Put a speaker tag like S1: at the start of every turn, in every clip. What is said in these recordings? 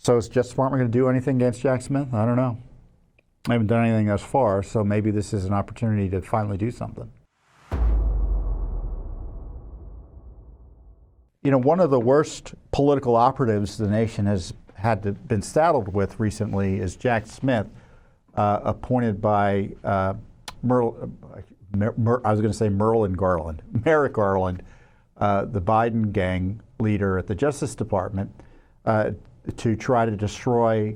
S1: So is Justice Department going to do anything against Jack Smith? I don't know. I haven't done anything thus far, so maybe this is an opportunity to finally do something. You know, one of the worst political operatives the nation has been saddled with recently is Jack Smith, appointed by Merrick Garland, the Biden gang leader at the Justice Department, to try to destroy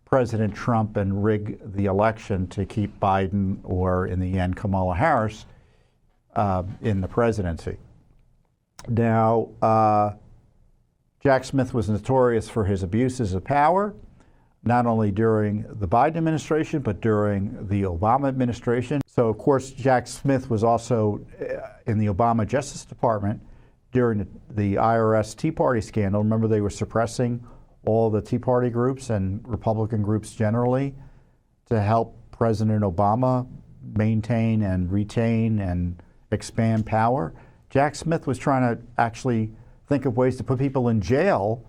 S1: President Trump and rig the election to keep Biden, or in the end Kamala Harris, in the presidency. Now, Jack Smith was notorious for his abuses of power, not only during the Biden administration, but during the Obama administration. So, of course, Jack Smith was also in the Obama Justice Department during the IRS Tea Party scandal. Remember, they were suppressing all the Tea Party groups and Republican groups generally to help President Obama maintain and retain and expand power. Jack Smith was trying to actually think of ways to put people in jail,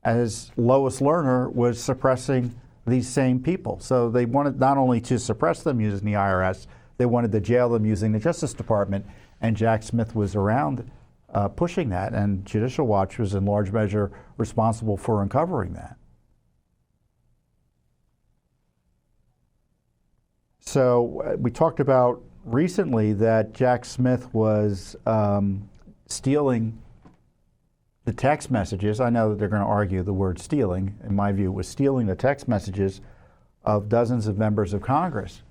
S1: as Lois Lerner was suppressing these same people. So they wanted not only to suppress them using the IRS, they wanted to jail them using the Justice Department, and Jack Smith was around pushing that, and Judicial Watch was in large measure responsible for uncovering that. So we talked about recently that Jack Smith was stealing the text messages. I know that they're going to argue the word stealing. In my view, it was stealing the text messages of dozens of members of Congress.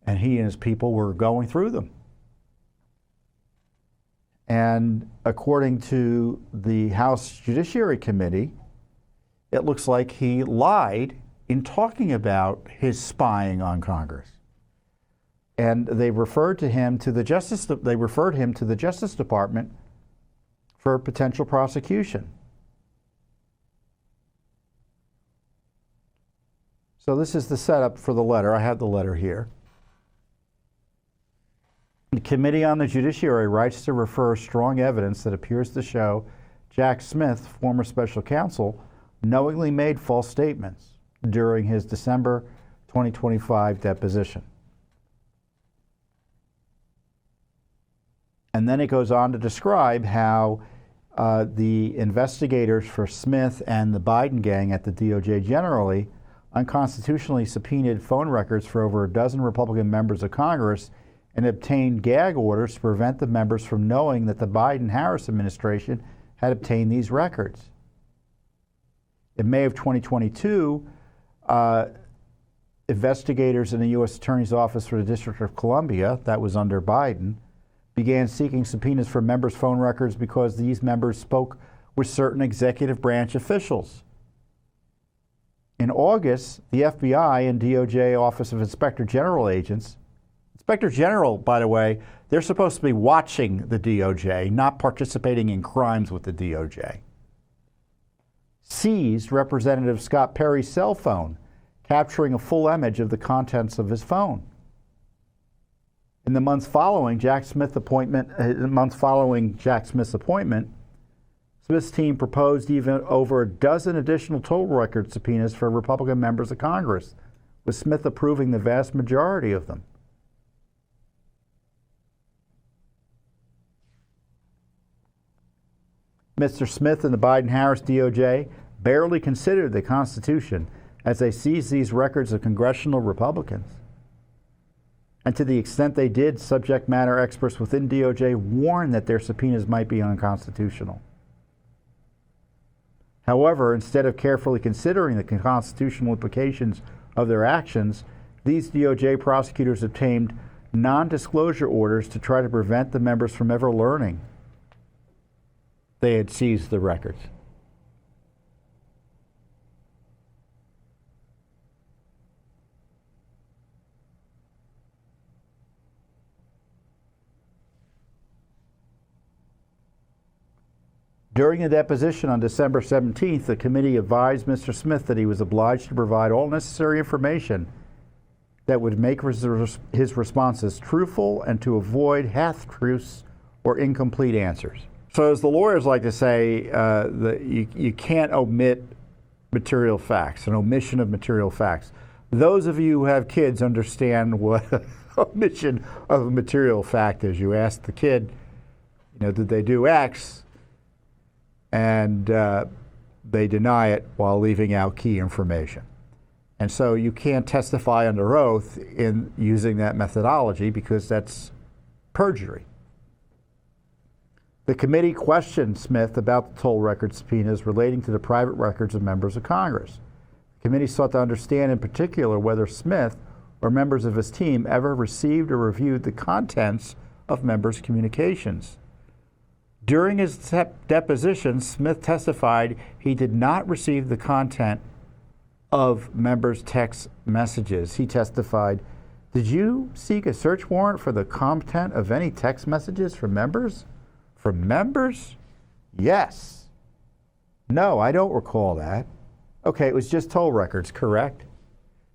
S1: And he and his people were going through them. And according to the House Judiciary Committee, it looks like he lied in talking about his spying on Congress. And they referred him to the Justice Department for potential prosecution. So this is the setup for the letter. I have the letter here. The Committee on the Judiciary writes to refer strong evidence that appears to show Jack Smith, former special counsel, knowingly made false statements during his December 2025 deposition. And then it goes on to describe how the investigators for Smith and the Biden gang at the DOJ generally unconstitutionally subpoenaed phone records for over a dozen Republican members of Congress and obtained gag orders to prevent the members from knowing that the Biden-Harris administration had obtained these records. In May of 2022, investigators in the U.S. Attorney's Office for the District of Columbia, that was under Biden, began seeking subpoenas for members' phone records because these members spoke with certain executive branch officials. In August, the FBI and DOJ Office of Inspector General agents, Inspector General, by the way, they're supposed to be watching the DOJ, not participating in crimes with the DOJ, seized Representative Scott Perry's cell phone, capturing a full image of the contents of his phone. In the months following Jack Smith's appointment, Smith's team proposed even over a dozen additional total record subpoenas for Republican members of Congress, with Smith approving the vast majority of them. Mr. Smith and the Biden-Harris DOJ barely considered the Constitution as they seized these records of congressional Republicans. And to the extent they did, subject matter experts within DOJ warned that their subpoenas might be unconstitutional. However, instead of carefully considering the constitutional implications of their actions, these DOJ prosecutors obtained non-disclosure orders to try to prevent the members from ever learning they had seized the records. During the deposition on December 17th, the committee advised Mr. Smith that he was obliged to provide all necessary information that would make his responses truthful and to avoid half-truths or incomplete answers. So as the lawyers like to say, you can't omit material facts, an omission of material facts. Those of you who have kids understand what omission of a material fact is. You ask the kid, did they do X? And they deny it while leaving out key information. And so you can't testify under oath in using that methodology because that's perjury. The committee questioned Smith about the toll record subpoenas relating to the private records of members of Congress. The committee sought to understand in particular whether Smith or members of his team ever received or reviewed the contents of members' communications. During his deposition, Smith testified he did not receive the content of members' text messages. He testified, "Did you seek a search warrant for the content of any text messages from members?" From members? Yes. No, I don't recall that. Okay, it was just toll records, correct?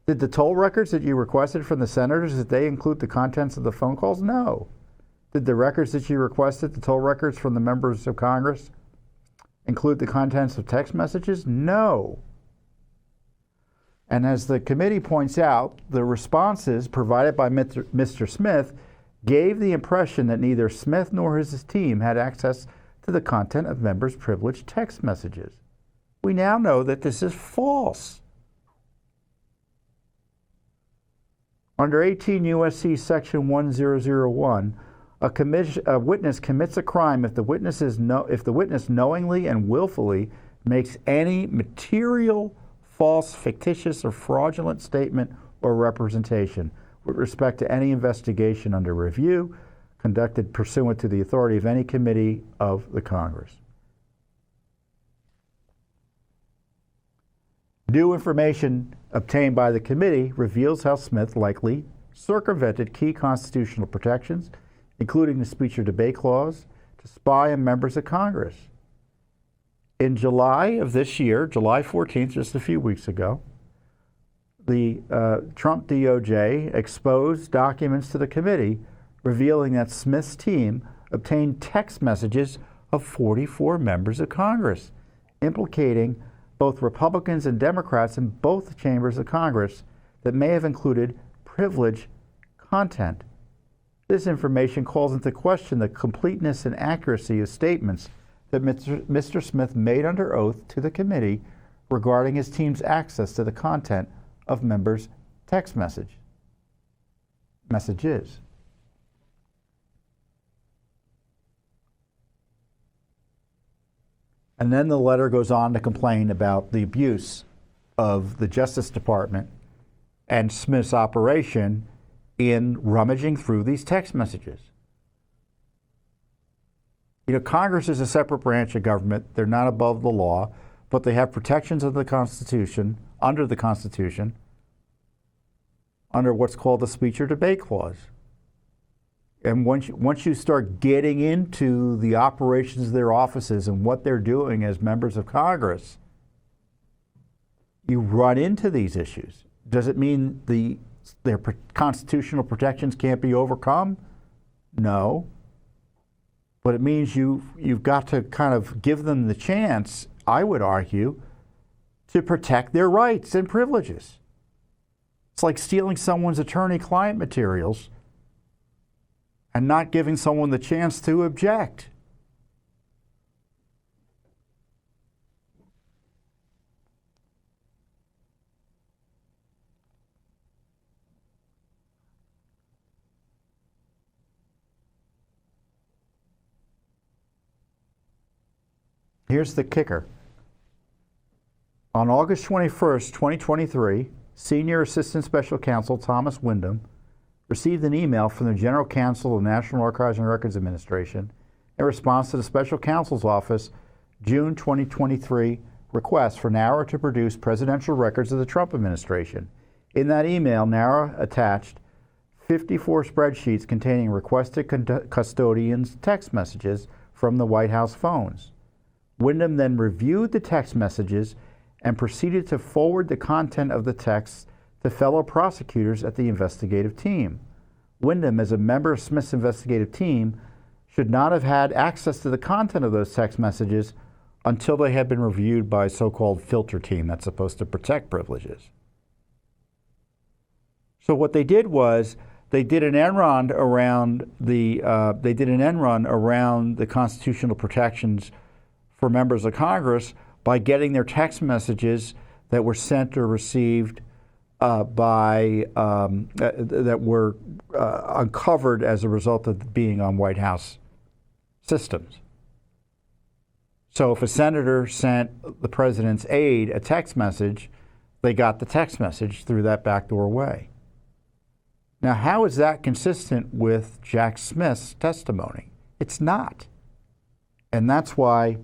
S1: Did the toll records that you requested from the senators, did they include the contents of the phone calls? No. Did the records that you requested, the toll records from the members of Congress, include the contents of text messages? No. And as the committee points out, the responses provided by Mr. Smith gave the impression that neither Smith nor his team had access to the content of members' privileged text messages. We now know that this is false. Under 18 U.S.C. Section 1001, a witness commits a crime if the witness knowingly and willfully makes any material, false, fictitious, or fraudulent statement or representation with respect to any investigation under review conducted pursuant to the authority of any committee of the Congress. New information obtained by the committee reveals how Smith likely circumvented key constitutional protections, including the speech or debate clause, to spy on members of Congress. In July of this year, July 14th, just a few weeks ago, the Trump DOJ exposed documents to the committee revealing that Smith's team obtained text messages of 44 members of Congress, implicating both Republicans and Democrats in both chambers of Congress that may have included privileged content. This information calls into question the completeness and accuracy of statements that Mr. Smith made under oath to the committee regarding his team's access to the content of members' text messages. And then the letter goes on to complain about the abuse of the Justice Department and Smith's operation in rummaging through these text messages. Congress is a separate branch of government. They're not above the law, but they have protections of the Constitution, under the Constitution, under what's called the speech or debate clause. And once you start getting into the operations of their offices and what they're doing as members of Congress, you run into these issues. Does it mean their constitutional protections can't be overcome? No. But it means you've got to kind of give them the chance, I would argue, to protect their rights and privileges. It's like stealing someone's attorney-client materials and not giving someone the chance to object. Here's the kicker. On August 21st, 2023, Senior Assistant Special Counsel Thomas Windham received an email from the General Counsel of the National Archives and Records Administration in response to the Special Counsel's Office June 2023 request for NARA to produce presidential records of the Trump administration. In that email, NARA attached 54 spreadsheets containing requested custodians' text messages from the White House phones. Windham then reviewed the text messages and proceeded to forward the content of the texts to fellow prosecutors at the investigative team. Windham, as a member of Smith's investigative team, should not have had access to the content of those text messages until they had been reviewed by a so-called filter team that's supposed to protect privileges. So what they did was they did an end run around the constitutional protections for members of Congress by getting their text messages that were sent or received that were uncovered as a result of being on White House systems. So if a senator sent the president's aide a text message, they got the text message through that backdoor way. Now, how is that consistent with Jack Smith's testimony? It's not. And that's why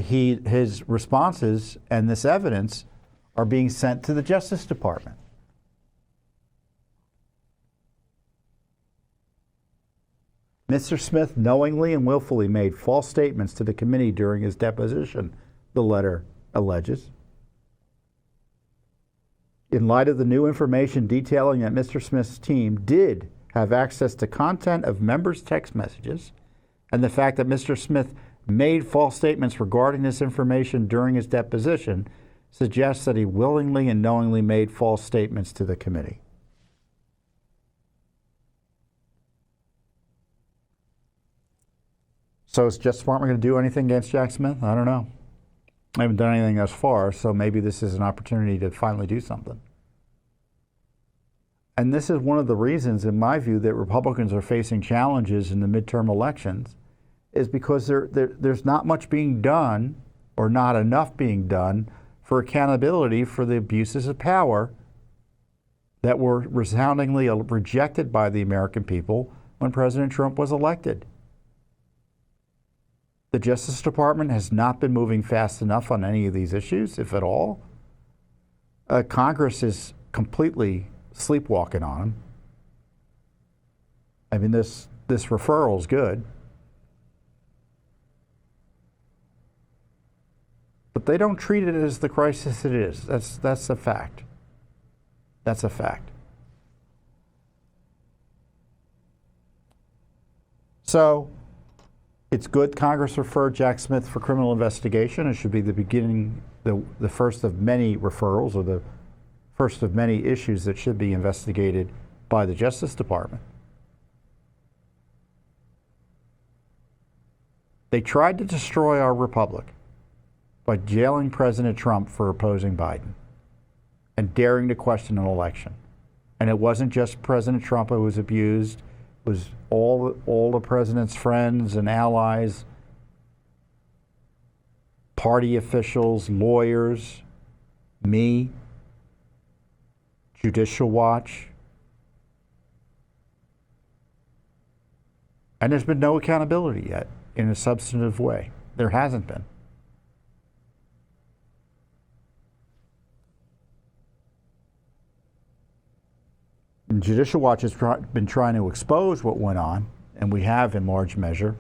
S1: his responses and this evidence are being sent to the Justice Department. Mr. Smith knowingly and willfully made false statements to the committee during his deposition, the letter alleges. In light of the new information detailing that Mr. Smith's team did have access to content of members' text messages, and the fact that Mr. Smith made false statements regarding this information during his deposition suggests that he willingly and knowingly made false statements to the committee. So is Justice Department going to do anything against Jack Smith? I don't know. I haven't done anything thus far, so maybe this is an opportunity to finally do something. And this is one of the reasons, in my view, that Republicans are facing challenges in the midterm elections, is because there's not much being done, or not enough being done, for accountability for the abuses of power that were resoundingly rejected by the American people when President Trump was elected. The Justice Department has not been moving fast enough on any of these issues, if at all. Congress is completely sleepwalking on them. I mean, this referral is good. But they don't treat it as the crisis it is. That's a fact. That's a fact. So, it's good Congress referred Jack Smith for criminal investigation. It should be the beginning, the first of many referrals, or the first of many issues that should be investigated by the Justice Department. They tried to destroy our republic by jailing President Trump for opposing Biden and daring to question an election. And it wasn't just President Trump who was abused. It was all the president's friends and allies, party officials, lawyers, me, Judicial Watch. And there's been no accountability yet in a substantive way. There hasn't been. And Judicial Watch has been trying to expose what went on, and we have in large measure.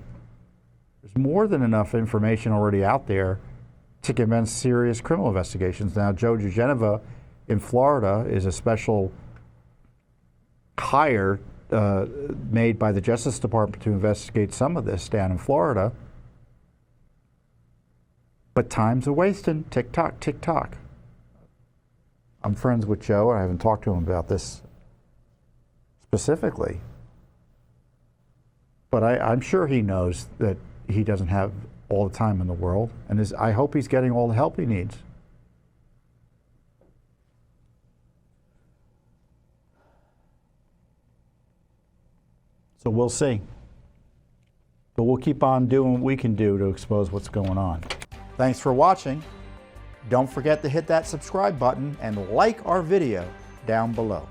S1: There's more than enough information already out there to commence serious criminal investigations. Now, Joe DeGeneva in Florida is a special hire made by the Justice Department to investigate some of this down in Florida. But time's a-wasting. Tick-tock, tick-tock. I'm friends with Joe. I haven't talked to him about this specifically, but I'm sure he knows that he doesn't have all the time in the world, and I hope he's getting all the help he needs. So we'll see. But we'll keep on doing what we can do to expose what's going on. Thanks for watching. Don't forget to hit that subscribe button and like our video down below.